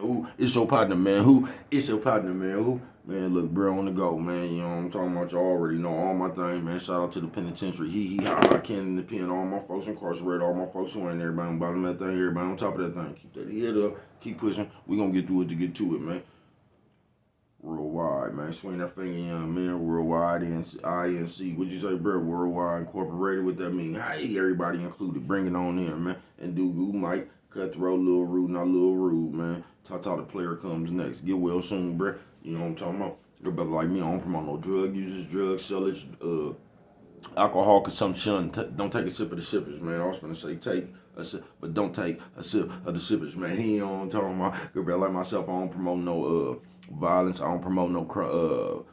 Who? It's your partner, man. Who? It's your partner, man. Who? Man, look, bro, on the go, man. You know what I'm talking about? You already know all my things, man. Shout out to the penitentiary. Hee ha, I can in the pen. All my folks incarcerated, all my folks who ain't everybody on bottom of that thing, everybody on top of that thing. Keep that head up, keep pushing. We gonna get through it to get to it, man. Worldwide, man. Swing that finger in, man. Worldwide, INC. What'd you say, bro? Worldwide Incorporated. What that mean? Hey, everybody included. Bring it on in, man. And Dugu, Mike, Cutthroat, Lil Rude, not Lil Rude, man. Tata the player comes next. Get well soon, bro. You know what I'm talking about? You're better like me. I don't promote no drug users, drug sellers, alcohol consumption. Don't take a sip of the sippers, man. I was gonna say take a sip, but don't take a sip of the sippers, man. He don't talking about. Good better like myself. I don't promote no violence. I don't promote no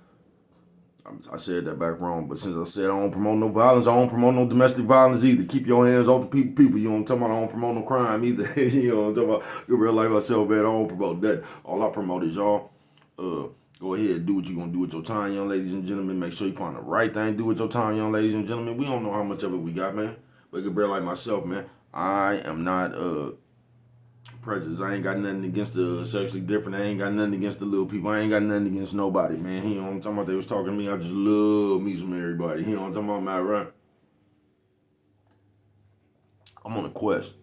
I said that back wrong, but since I said I don't promote no violence, I don't promote no domestic violence either. Keep your hands off the people. You know what I'm talking about? I don't promote no crime either. You know what I'm talking about? Good real like myself, man. I don't promote that. All I promote is y'all. Go ahead and do what you're gonna do with your time, young ladies and gentlemen. Make sure you find the right thing to do with your time, young ladies and gentlemen. We don't know how much of it we got, man. But good real like myself, man. I am not prejudice. I ain't got nothing against the sexually different. I ain't got nothing against the little people. I ain't got nothing against nobody, man. You know what I'm talking about? They was talking to me. I just love me some everybody. You know what I'm talking about, Matt, right? I'm on a quest.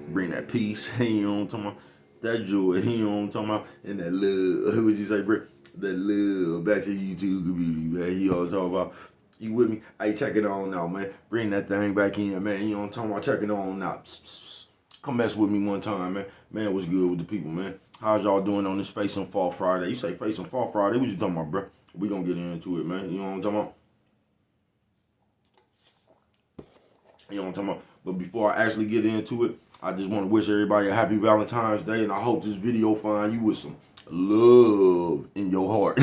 Bring that peace. You know what I'm talking about? That joy. You know what I'm talking about? And that love. What would you say, bro? That love. Back to YouTube community, man. You know what I'm talking about? You with me? Hey, check it on now, man. Bring that thing back in, man. You know what I'm talking about? Check it on now. Psst, psst, psst. Come mess with me one time, man. Man, what's good with the people, man? How's y'all doing on this Face and Fall Friday? You say Face and Fall Friday, what you talking about, bro? We gonna get into it, man. You know what I'm talking about? You know what I'm talking about? But before I actually get into it, I just want to wish everybody a happy Valentine's Day, and I hope this video find you with some love in your heart.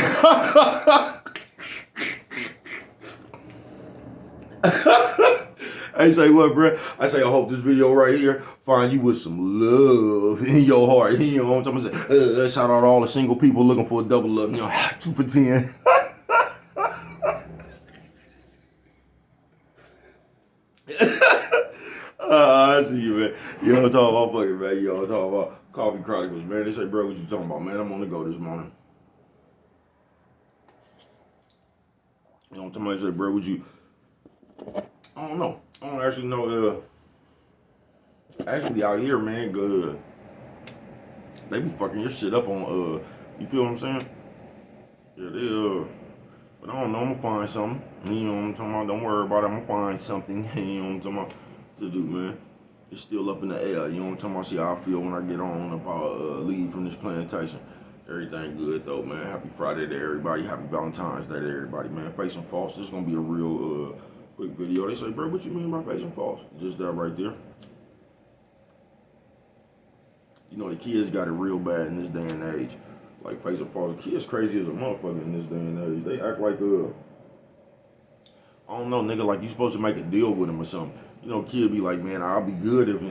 I say what, bro? I say I hope this video right here find you with some love in your heart. You know what I'm talking about? Shout out to all the single people looking for a double love. You know, 2 for 10. I see you, man. You know what I'm talking about, fucking, man. You know what I'm talking about? Coffee Chronicles, man. They say, bro, what you talking about, man? I'm on the go this morning. You know what I'm talking about? They say, bro, what you... I don't know. I don't actually know. Actually, out here, man, good. They be fucking your shit up on. You feel what I'm saying? Yeah, they. But I don't know. I'm gonna find something. You know what I'm talking about? Don't worry about it. I'm gonna find something. You know what I'm talking about? To do, man. It's still up in the air. You know what I'm talking about? See how I feel when I get on about leave from this plantation. Everything good though, man. Happy Friday to everybody. Happy Valentine's Day to everybody, man. Face and False. This is gonna be a real quick video. They say, bro, what you mean by Face and False? Just that right there. You know, the kids got it real bad in this day and age. Like, Face and False. The kids crazy as a motherfucker in this day and age. They act like, I don't know, nigga, like you supposed to make a deal with them or something. You know, kid be like, man, I'll be good if,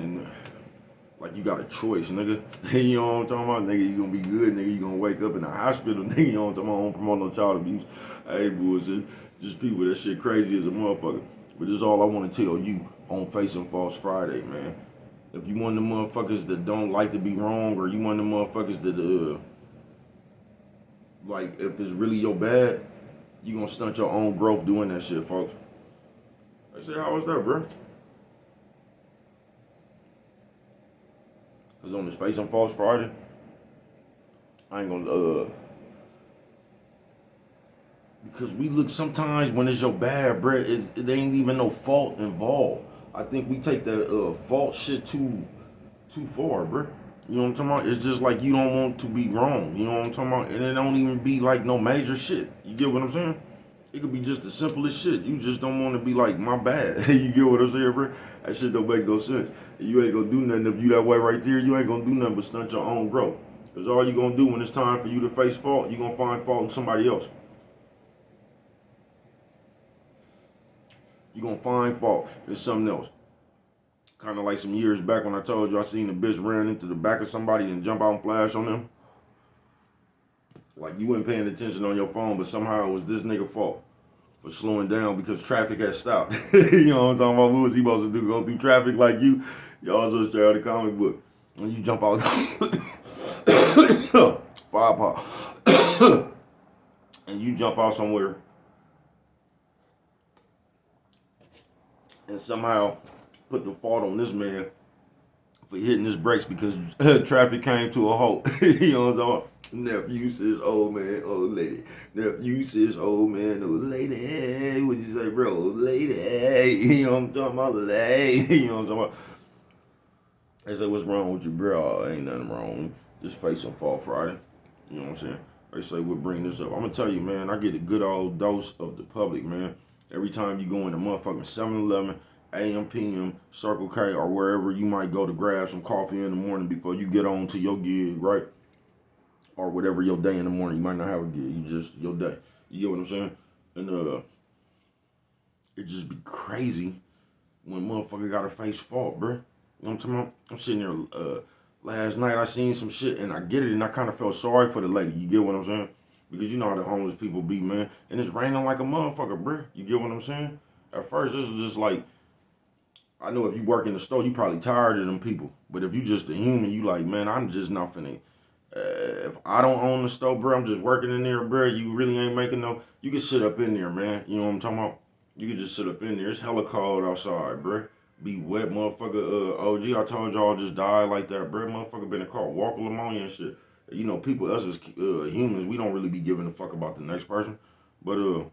like, you got a choice, nigga. You know what I'm talking about? Nigga, you gonna be good, nigga. You gonna wake up in the hospital, nigga. You know what I'm talking about? I don't promote no child abuse. Hey, bullshit. Just people, that shit crazy as a motherfucker. But this is all I want to tell you on Face and False Friday, man. If you one of the motherfuckers that don't like to be wrong, or you one of the motherfuckers that, like, if it's really your bad, you gonna stunt your own growth doing that shit, folks. I say, how was that, bro? Cause on this Face and False Friday, I ain't gonna, because we look sometimes when it's your bad, bro, it ain't even no fault involved. I think we take that fault shit too far, bro. You know what I'm talking about? It's just like you don't want to be wrong. You know what I'm talking about? And it don't even be like no major shit. You get what I'm saying? It could be just the simplest shit. You just don't want to be like, my bad. You get what I'm saying, bro? That shit don't make no sense. You ain't gonna do nothing if you that way right there. You ain't gonna do nothing but stunt your own growth. Because all you gonna do when it's time for you to face fault, you gonna find fault in somebody else. You gonna find fault in something else. Kind of like some years back when I told you I seen a bitch ran into the back of somebody and jump out and flash on them. Like, you weren't paying attention on your phone, but somehow it was this nigga fault for slowing down because traffic had stopped. You know what I'm talking about? What was he supposed to do? Go through traffic like you? Y'all just straight out of the comic book. When you jump out, firepower, and you jump out somewhere and somehow put the fault on this man for hitting his brakes because traffic came to a halt. You know what I'm talking about? Nephew says, old man, old lady. Nephew says, old man, old lady. What'd you say, bro? Old lady. You know what I'm talking about? Lady. You know what I'm talking about? They say, what's wrong with you, bro? Oh, ain't nothing wrong. Just face some Fall Friday. You know what I'm saying? They say, we'll bring this up. I'm going to tell you, man, I get a good old dose of the public, man. Every time you go in a motherfucking 7-Eleven, AM, PM, Circle K, or wherever you might go to grab some coffee in the morning before you get on to your gig, right? Or whatever your day in the morning. You might not have a gig. You just, your day. You get what I'm saying? And it just be crazy when motherfucker got to face fault, bro. You know what I'm talking about? I'm sitting there, last night I seen some shit and I get it and I kind of felt sorry for the lady. You get what I'm saying? Because you know how the homeless people be, man. And it's raining like a motherfucker, bro. You get what I'm saying? At first, this is just like, I know if you work in the store, you probably tired of them people. But if you just a human, you like, man, I'm just not finna. If I don't own the store, bro, I'm just working in there, bro. You really ain't making no. You can sit up in there, man. You know what I'm talking about? You can just sit up in there. It's hella cold outside, bro. Be wet, motherfucker. OG, I told y'all just died like that, bro. Motherfucker been caught walking pneumonia and shit. You know, people, us as humans, we don't really be giving a fuck about the next person. But I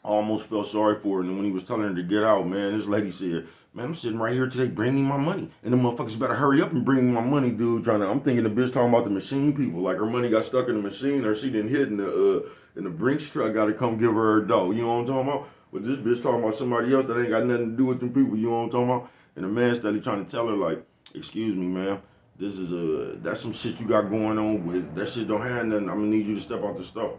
almost felt sorry for her. And when he was telling her to get out, man, this lady said, man, I'm sitting right here today, bring me my money. And the motherfuckers better hurry up and bring me my money, dude. I'm thinking the bitch talking about the machine people. Like her money got stuck in the machine or she didn't hit in the Brinks truck got to come give her dough. You know what I'm talking about? But this bitch talking about somebody else that ain't got nothing to do with them people. You know what I'm talking about? And the man steady trying to tell her, like, excuse me, ma'am. This is that's some shit you got going on with. That shit don't have nothing. I'm gonna need you to step out the store.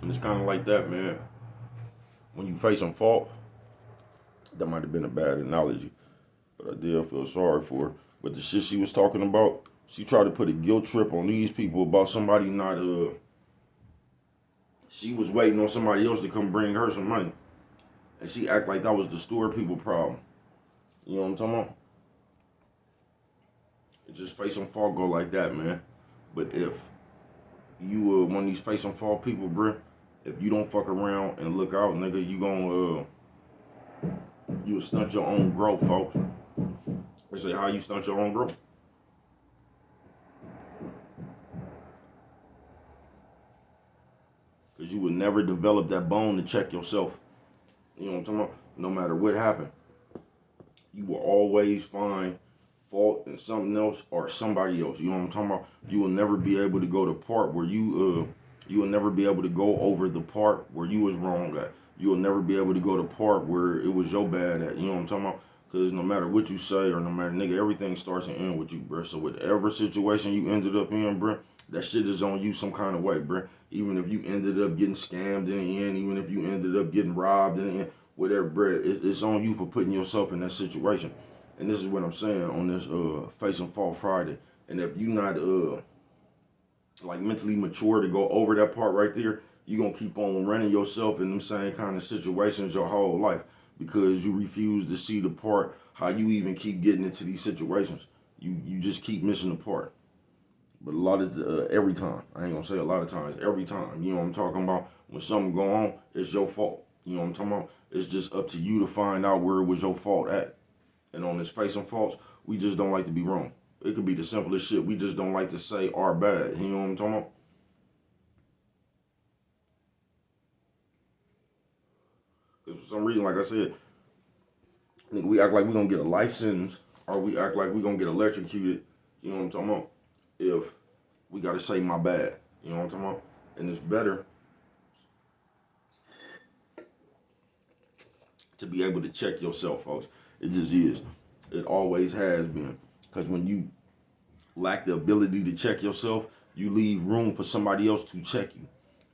And it's kind of like that, man. When you face some fault, that might have been a bad analogy, but I did feel sorry for her. But the shit she was talking about, she tried to put a guilt trip on these people about somebody not, she was waiting on somebody else to come bring her some money. And she act like that was the store people problem. You know what I'm talking about? It just face some fault go like that, man. But if you one of these face some fault people, bruh, if you don't fuck around and look out, nigga, you gon' you'll stunt your own growth, folks. They say, how you stunt your own growth? Because you will never develop that bone to check yourself. You know what I'm talking about? No matter what happened, you will always find fault in something else or somebody else. You know what I'm talking about? You will never be able to go to part where you will never be able to go over the part where you was wrong at. You will never be able to go to part where it was your bad at. You know what I'm talking about? Because no matter what you say or no matter, nigga, everything starts and ends with you, bro. So whatever situation you ended up in, bro, that shit is on you some kind of way, bro. Even if you ended up getting scammed in the end, even if you ended up getting robbed in the end, whatever, bro, it's on you for putting yourself in that situation. And this is what I'm saying on this Facing Fall Friday. And if you not like mentally mature to go over that part right there, you're gonna keep on running yourself in them same kind of situations your whole life because you refuse to see the part how you even keep getting into these situations. You just keep missing the part. But a lot of every time, I ain't gonna say a lot of times, every time, you know what I'm talking about? When something go on, it's your fault. You know what I'm talking about? It's just up to you to find out where it was your fault at. And on this Facing Faults, we just don't like to be wrong. It could be the simplest shit. We just don't like to say our bad. You know what I'm talking about? Because for some reason, like I said, nigga, we act like we gonna get a life sentence or we act like we gonna get electrocuted. You know what I'm talking about? If we gotta say my bad. You know what I'm talking about? And it's better to be able to check yourself, folks. It just is. It always has been. Because when you lack the ability to check yourself, you leave room for somebody else to check you.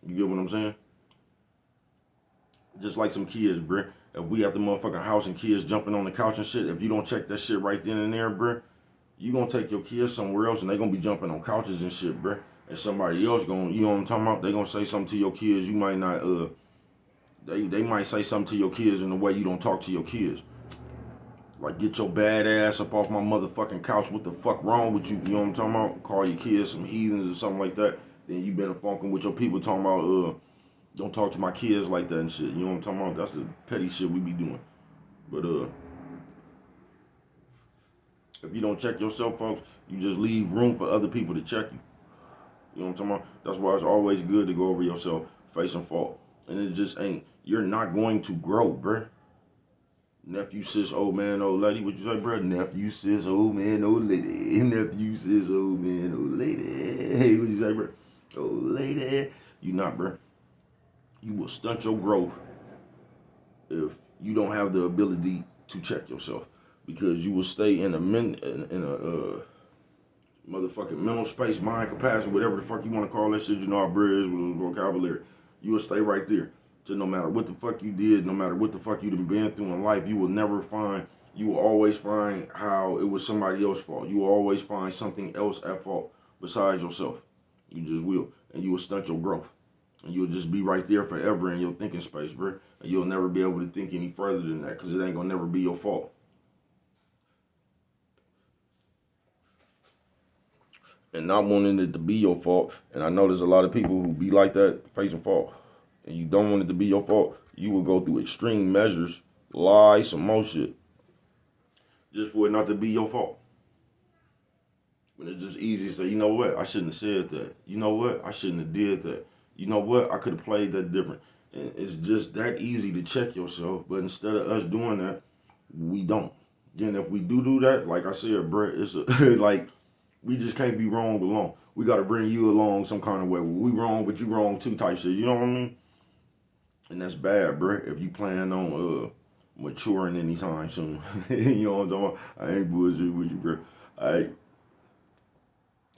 You get what I'm saying? Just like some kids, bruh. If we at the motherfucking house and kids jumping on the couch and shit, if you don't check that shit right then and there, bruh, you gonna take your kids somewhere else and they gonna be jumping on couches and shit, bruh. And somebody else gonna, you know what I'm talking about? They gonna say something to your kids. You might not, they might say something to your kids in the way you don't talk to your kids. Like, get your bad ass up off my motherfucking couch. What the fuck wrong with you? You know what I'm talking about? Call your kids some heathens or something like that. Then you been funking with your people talking about, don't talk to my kids like that and shit. You know what I'm talking about? That's the petty shit we be doing. But, if you don't check yourself, folks, you just leave room for other people to check you. You know what I'm talking about? That's why it's always good to go over yourself, face and fault. And it just ain't. You're not going to grow, bruh. Nephew, sis, old man, old lady. What you say, bruh? Nephew, sis, old man, old lady. Nephew, sis, old man, old lady. Hey, what you say, bruh? Old lady. You not, bruh. You will stunt your growth if you don't have the ability to check yourself. Because you will stay in a motherfucking mental space, mind capacity, whatever the fuck you want to call that shit. You know how bridge with vocabulary. You will stay right there. So no matter what the fuck you did, no matter what the fuck you done been through in life, you will always find how it was somebody else's fault. You will always find something else at fault besides yourself. You just will. And you will stunt your growth. And you'll just be right there forever in your thinking space, bro. And you'll never be able to think any further than that because it ain't gonna never be your fault. And not wanting it to be your fault. And I know there's a lot of people who be like that, facing fault. And you don't want it to be your fault. You will go through extreme measures, lie, some more shit, just for it not to be your fault. When it's just easy to say, you know what, I shouldn't have said that. You know what, I shouldn't have did that. You know what, I could have played that different. And it's just that easy to check yourself. But instead of us doing that, we don't. Then if we do that, like I said, bro, it's like, we just can't be wrong alone. We got to bring you along some kind of way. We wrong, but you wrong too type shit. You know what I mean? And that's bad, bro. If you plan on maturing anytime soon. You know what I'm talking about? I ain't bullshit with you, bro.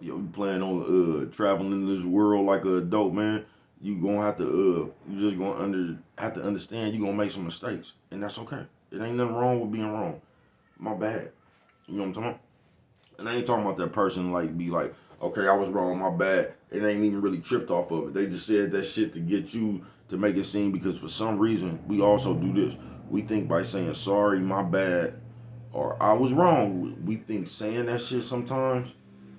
You plan on traveling this world like an adult, man. You gonna have to you just gonna have to understand you gonna make some mistakes. And that's okay. It ain't nothing wrong with being wrong. My bad. You know what I'm talking about? And I ain't talking about that person like be like, okay, I was wrong, my bad. It ain't even really tripped off of it. They just said that shit to get you to make it seem, because for some reason we also do this. We think by saying sorry, my bad, or I was wrong, we think saying that shit sometimes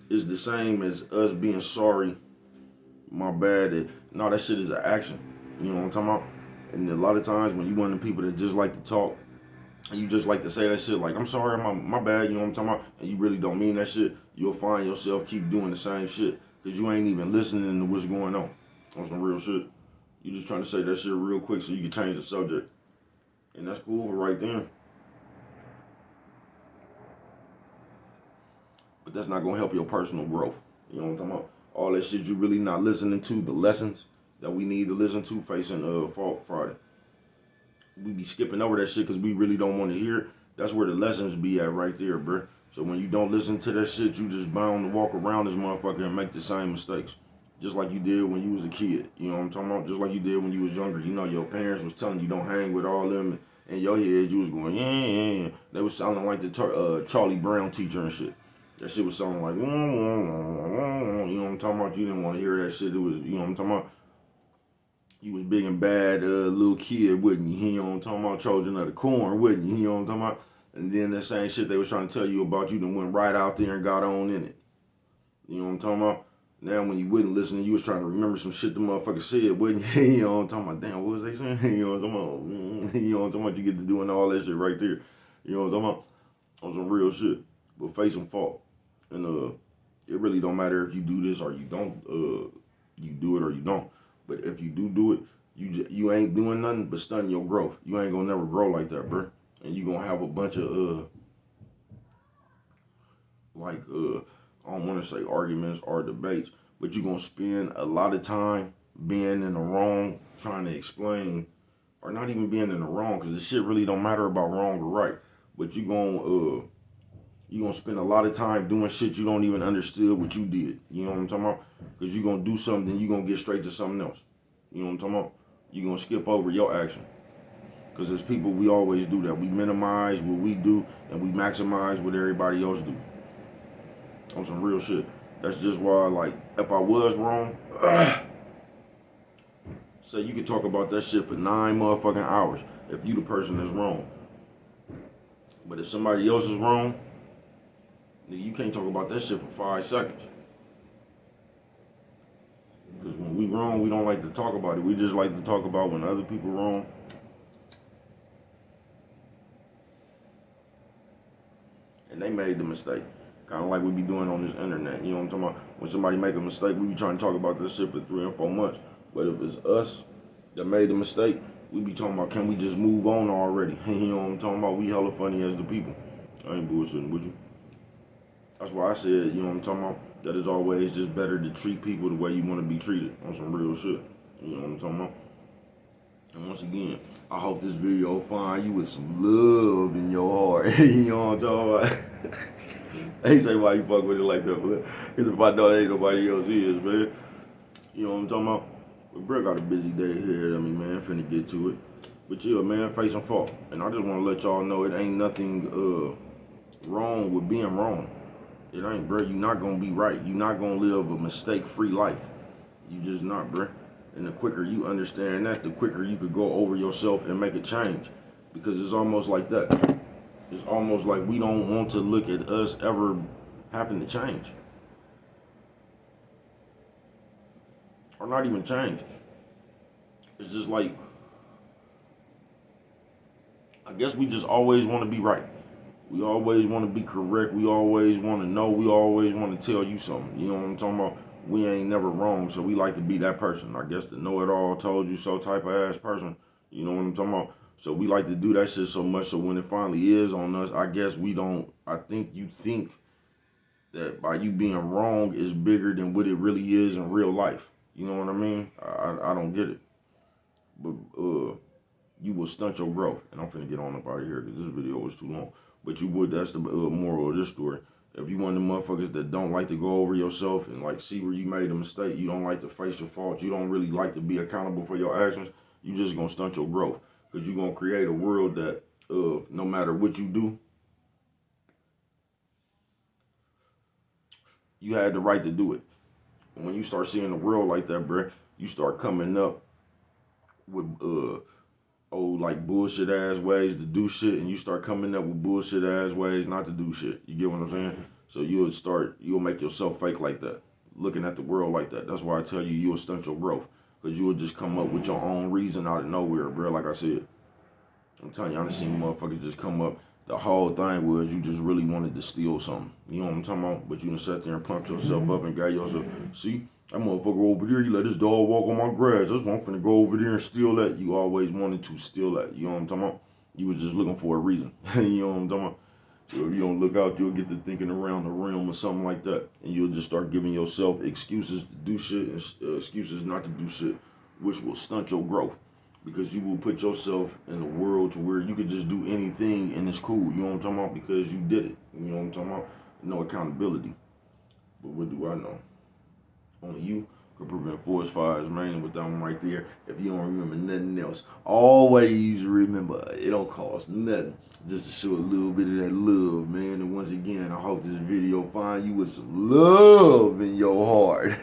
is the same as us being sorry, my bad. No, that shit is an action. You know what I'm talking about? And a lot of times when you one of the people that just like to talk, and you just like to say that shit like, I'm sorry, my bad, you know what I'm talking about? And you really don't mean that shit, you'll find yourself keep doing the same shit because you ain't even listening to what's going on some real shit. You just trying to say that shit real quick so you can change the subject. And that's cool right there. But that's not going to help your personal growth. You know what I'm talking about? All that shit you really not listening to, the lessons that we need to listen to facing Fault Friday. We be skipping over that shit because we really don't want to hear it. That's where the lessons be at right there, bruh. So when you don't listen to that shit, you just bound to walk around this motherfucker and make the same mistakes. Just like you did when you was a kid. You know what I'm talking about? Just like you did when you was younger. You know your parents was telling you don't hang with all them. In your head, you was going, yeah. They was sounding like the Charlie Brown teacher and shit. That shit was sounding like, you know what I'm talking about? You didn't want to hear that shit. It was, you know what I'm talking about? You was big and bad little kid, wouldn't you? You know what I'm talking about? Children of the corn, wouldn't you? You know what I'm talking about? And then that same shit they was trying to tell you about, you done went right out there and got on in it. You know what I'm talking about? Now when you wouldn't listen, you was trying to remember some shit the motherfucker said, wouldn't you? You know what I'm talking about? Damn, what was they saying? You know what I'm talking about? You know what I'm talking about? You get to doing all that shit right there. You know what I'm talking about? On some real shit. But face some fault. And it really don't matter if you do this or you don't. You do it or you don't. But if you do it, you ain't doing nothing but stunting your growth. You ain't gonna never grow like that, bro. And you gonna have a bunch of I don't want to say arguments or debates, but you gonna spend a lot of time being in the wrong, trying to explain, or not even being in the wrong, because the shit really don't matter about wrong or right. But you gonna spend a lot of time doing shit you don't even understood what you did. You know what I'm talking about? Because you gonna do something, then you gonna get straight to something else. You know what I'm talking about? You gonna skip over your action. Because as people, we always do that. We minimize what we do, and we maximize what everybody else do. On some real shit. That's just why, like, if I was wrong, say you could talk about that shit for 9 motherfucking hours if you the person that's wrong. But if somebody else is wrong, you can't talk about that shit for 5 seconds. Because when we wrong, we don't like to talk about it. We just like to talk about when other people wrong. And they made the mistake. Kind of like we be doing on this internet. You know what I'm talking about? When somebody make a mistake, we be trying to talk about this shit for 3 and 4 months. But if it's us that made the mistake, we be talking about, can we just move on already? You know what I'm talking about? We hella funny as the people. I ain't bullshitting with you. That's why I said, you know what I'm talking about? That it's always just better to treat people the way you want to be treated on some real shit. You know what I'm talking about? And once again, I hope this video find you with some love in your heart. You know what I'm talking about? They say why you fuck with it like that, but because if I know there ain't nobody else is, man. You know what I'm talking about? But Brett got a busy day ahead of me, man. Finna get to it. But yeah, man, face and fault. And I just want to let y'all know it ain't nothing wrong with being wrong. It ain't, bro. You're not gonna be right. You're not gonna live a mistake-free life. You just not, bro. And the quicker you understand that, the quicker you could go over yourself and make a change. Because it's almost like that. It's almost like we don't want to look at us ever having to change. Or not even change. It's just like, I guess we just always want to be right. We always want to be correct. We always want to know. We always want to tell you something. You know what I'm talking about? We ain't never wrong, so we like to be that person. I guess the know-it-all, told you so type of ass person. You know what I'm talking about? So we like to do that shit so much, so when it finally is on us, I guess we don't, I think you think that by you being wrong is bigger than what it really is in real life. You know what I mean? I don't get it. But you will stunt your growth. And I'm finna get on up out of here because this video was too long. But you would, that's the moral of this story. If you one of the motherfuckers that don't like to go over yourself and like see where you made a mistake, you don't like to face your faults, you don't really like to be accountable for your actions, you just gonna stunt your growth. Because you're gonna create a world that no matter what you do, you had the right to do it. And when you start seeing the world like that, bruh, you start coming up with like bullshit ass ways to do shit, and you start coming up with bullshit ass ways not to do shit. You get what I'm saying? So you'll make yourself fake like that, looking at the world like that. That's why I tell you, you'll stunt your growth, because you'll just come up with your own reason out of nowhere, bro. Like I said, I'm telling you, I done seen motherfuckers just come up. The whole thing was you just really wanted to steal something. You know what I'm talking about? But you done sat there and pumped yourself up and got yourself, see? That motherfucker over there, he let his dog walk on my grass. That's why I'm finna go over there and steal that. You always wanted to steal that. You know what I'm talking about? You was just looking for a reason. You know what I'm talking about? So if you don't look out, you'll get to thinking around the realm or something like that. And you'll just start giving yourself excuses to do shit and excuses not to do shit, which will stunt your growth. Because you will put yourself in a world to where you could just do anything and it's cool. You know what I'm talking about? Because you did it. You know what I'm talking about? No accountability. But what do I know? Only you could prevent forest fires, man, with that one right there. If you don't remember nothing else, always remember, it don't cost nothing just to show a little bit of that love, man. And once again, I hope this video find you with some love in your heart.